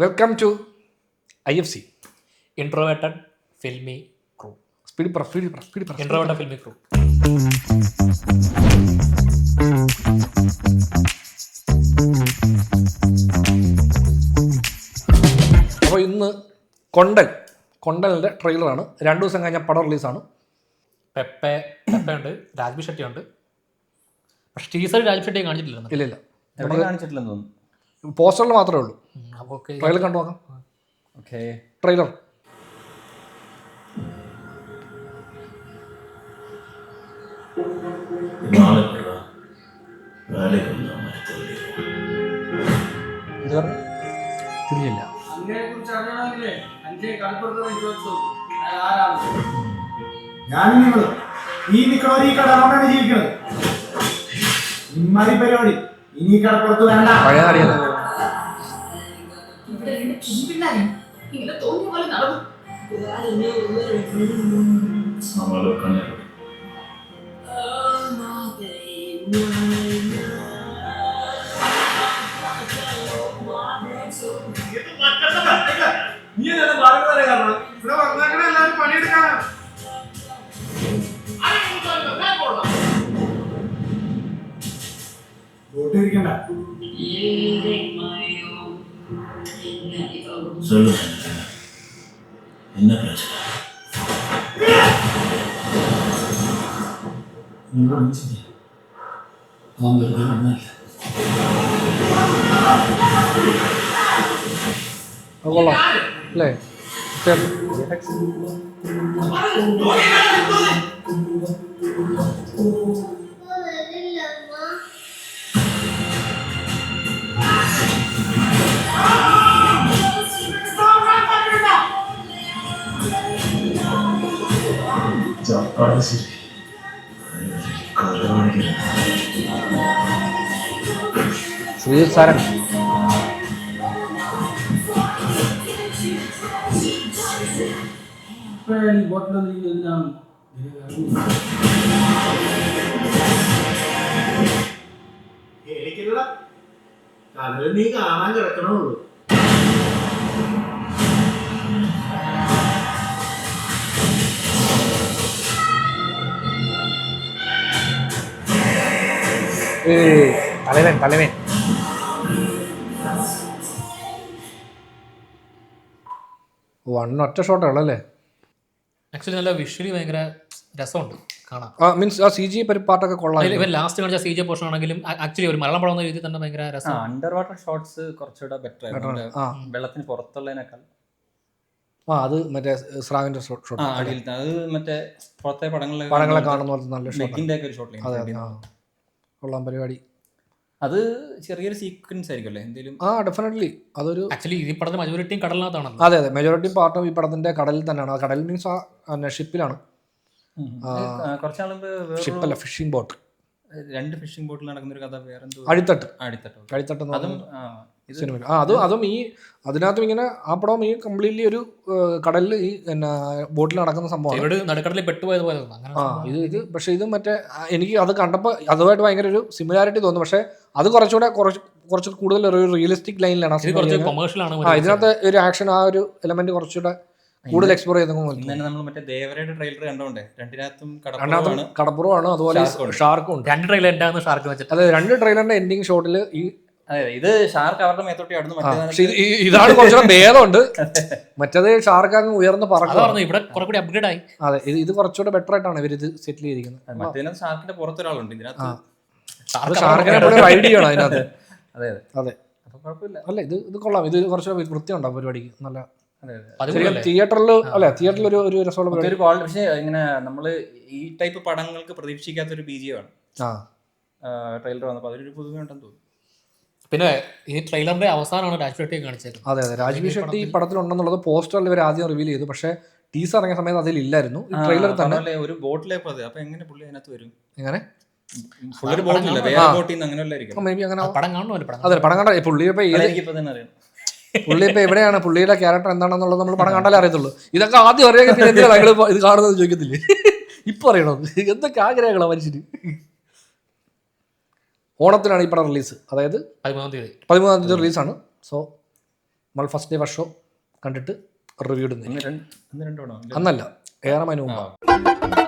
Welcome to IFC introverted filmy crew. Speed പറ. Introverted filmy crew. അപ്പോൾ ഇന്ന് കൊണ്ടലിൻ്റെ ട്രെയിലറാണ്. 2 ദിവസം കഴിഞ്ഞ പടം റിലീസാണ്. പെപ്പ ഉണ്ട്, രാജ്ബി ഷെട്ടി ഉണ്ട്. പക്ഷേ ടീസർ രാജ്ബി ഷെട്ടിയെ കാണിച്ചിട്ടില്ല. ഇല്ല കാണിച്ചിട്ടില്ലെന്ന് തോന്നുന്നു. പോസ്റ്ററിൽ മാത്രമേ ഉള്ളൂ. ഓക്കെ, ട്രെയിലർ കണ്ടു നോക്കാം. Okay, trailer. തിരിഞ്ഞില്ല. ഞാനും ഈ നിക്കണവർ ഈ കടലാണ് ജീവിക്കുന്നത്. ഇമ്മാരി പരിപാടി ഇനി കടപ്പുറത്ത് വേണ്ട. പഴയ നടിയല്ല. പണിയെടുക്കാനാണ്. ബോട്ടിരിക്കണ്ട. சொல்லுங்க, என்ன பிரச்சனை? കൊള്ളാം അല്ലേ? ശ്രീസാരൻ എനിക്കില്ല കടലിൽ നീ കാണാൻ കിടക്കണുള്ളൂ. തലവൻ ഒറ്റ ഷോട്ടേ ഉള്ളല്ലേ? ആക്ച്വലി നല്ല വിഷ്വലി ഭയങ്കര രസമുണ്ട് കാണാൻ. മീൻസ് ആ CG പാട്ടൊക്കെ കൊള്ളാം. ഇവൻ ലാസ്റ്റ് കാണിച്ച CG പോർഷൻ ആണെങ്കിലും ആക്ച്വലി ഒരു മലയാളം പടം രീതി തന്നെ ഭയങ്കര രസം. അണ്ടർ വാട്ടർ ഷോട്ട്സ് കുറച്ചുകൂടെ ബെറ്റർ ആയിരുന്നു. വെള്ളത്തിന് പുറത്തുള്ളതിനേക്കാൾ അത് മറ്റേ സ്രാവിന്റെ ഷോട്ട് അത് മറ്റേ പുറത്തെ പടങ്ങളെ കാണുന്ന പോലത്തെ നല്ല ഷോട്ട്. ഒരു ഷോട്ട്. അതെ കൊള്ളാം പരിപാടി. അത് ചെറിയൊരു സീക്വൻസ് ആയിരിക്കും അല്ലേ എന്തെങ്കിലും? ഡെഫിനറ്റ്ലി അതൊരു ആക്ച്വലി ഈ പടത്തിന്റെ മജോറിറ്റിയും കടലിനകത്താണല്ലോ. അതെ മെജോറിറ്റി പാർട്ടും ഈ പടത്തിന്റെ കടലിൽ തന്നെയാണ്. ആ കടൽ മീൻസ് ഷിപ്പിലാണ്. കുറച്ചാളുമ്പ് ഷിപ്പല്ല, ഫിഷിംഗ് ബോട്ട്. 2 ഫിഷിംഗ് ബോട്ടിൽ നടക്കുന്ന ഒരു കഥ വേറെന്തോ അടിത്തട്ട് അതും സിനിമ. അതും ഈ അതിനകത്തും ഇങ്ങനെ ആ പടം ഈ കംപ്ലീറ്റ്ലി ഒരു കടലിൽ ഈ ബോട്ടിൽ നടക്കുന്ന സംഭവമാണ്. നടുക്കടലിൽ പെട്ടുപോയത് പോലെ. ഇത് പക്ഷെ ഇത് മറ്റേ എനിക്ക് അത് കണ്ടപ്പോൾ അതുമായിട്ട് ഭയങ്കര ഒരു സിമിലാരിറ്റി തോന്നുന്നു. പക്ഷെ അത് കുറച്ച് കൂടുതൽ ഒരു റിയലിസ്റ്റിക് ലൈനിലാണ്. ഇതിനകത്ത് ഒരു ആക്ഷൻ ആ ഒരു എലമെന്റ് കുറച്ചുകൂടെ കൂടുതൽ എക്സ്പ്ലോർ ചെയ്ത് നമ്മൾ മറ്റേ ദേവരയുടെ ട്രെയിലർ കണ്ടോണ്ടേ രണ്ടിനകത്തും കടപ്പുറമാണ്, അതുപോലെ ഷാർക്കും ഉണ്ട്. 2 ട്രെയിലർ ഷാർക്ക് വെച്ചിട്ട്. അതെ, 2 ട്രെയിലറിന്റെ എൻഡിങ് ഷോട്ടിൽ ഈ ഇത് ഷാർക്ക് അവരുടെ മേത്തോട്ടി അടുത്ത്. ഇതാണ് കുറച്ചുകൂടെ ഭേദമുണ്ട്. മറ്റേത് ഷാർക്ക് അങ്ങ് ഉയർന്ന് പറക്കും. ഇവിടെ കുറച്ചുകൂടി അപ്ഗ്രേഡ് ആയി. അതെ, ഇത് കുറച്ചുകൂടെ ബെറ്റർ ആയിട്ടാണ് ഇവർ ഇത് സെറ്റിൽ ചെയ്തിരിക്കുന്നത്. മറ്റേതിനകത്ത് ഷാർക്കിന്റെ പുറത്തൊരാളുണ്ട്, ഇതിനകത്ത് ഷാർക്കിനെ പോലെ റൈഡ് ചെയ്യണം അതിനകത്ത്. അതെ അതെ, അപ്പൊ കുഴപ്പമില്ല. അല്ല ഇത് കൊള്ളാം. ഇത് കുറച്ചുകൂടെ വൃത്തിയുണ്ടാവും പരിപാടിക്ക്. നല്ല തിയേറ്ററിൽ തിയേറ്ററിൽ ഒരു രസമുള്ള ഒരു ക്വാളിറ്റി. പക്ഷേ ഇങ്ങനെ നമ്മള് ഈ ടൈപ്പ് പടങ്ങൾക്ക് പ്രതീക്ഷിക്കാത്തൊരു BGM ട്രെയിലർ വന്നപ്പോൾ അതൊരു പുതുമ ഉണ്ടെന്ന് തോന്നുന്നു. പിന്നെ ഈ ട്രെയിലറിന്റെ അവസാനമാണ് രാജ്ബി ഷെട്ടിയെ കാണിച്ചത്. അതെ, രാജ്ബി ഷെട്ടി ഈ പടത്തിലുണ്ടെന്നുള്ളത് പോസ്റ്ററിൽ ഇവർ ആദ്യം റിവീൽ ചെയ്തു. പക്ഷേ ടീസർ ഇറങ്ങിയ സമയത്ത് അതിലില്ലായിരുന്നു. ട്രെയിലർ തന്നെ ഒരു ബോട്ടിലേക്ക് അപ്പൊ എങ്ങനെ പുള്ളി അതിനകത്ത് വരും? എങ്ങനെ പുള്ളി ബോട്ടില്ല, വേറെ ബോട്ടിൽ നിന്ന് അങ്ങനെയല്ലായിരിക്കും. മേ ബി അങ്ങനെ പടം കാണുമല്ലോ. അതെ, പടം കണ്ട പുള്ളി ഇപ്പൊ എവിടെയാണ്, പുള്ളിയുടെ ക്യാരക്ടർ എന്താണെന്നുള്ളത് നമ്മൾ പടം കണ്ടാലേ അറിയത്തുള്ളൂ. ഇതൊക്കെ ആദ്യം അറിയാൻ പിന്നെ എന്തിനാ ഞങ്ങൾ ഇത് കാണുന്നത് ചോദിക്കത്തില്ലേ? ഇപ്പൊ അറിയണത് എന്തൊക്കെ ആഗ്രഹങ്ങളാണ് മനുഷ്യന്. ഓണത്തിനാണ് ഈ പടം റിലീസ്, അതായത് 13-ാം തീയതി റിലീസാണ്. സോ നമ്മൾ ഫസ്റ്റ് ഡേ ഫസ്റ്റ് ഷോ കണ്ടിട്ട് റിവ്യൂ ഇടുന്നത്. ഇന്ന് 2 അന്നല്ല, ഏറെ അതിന് മുമ്പാണ്.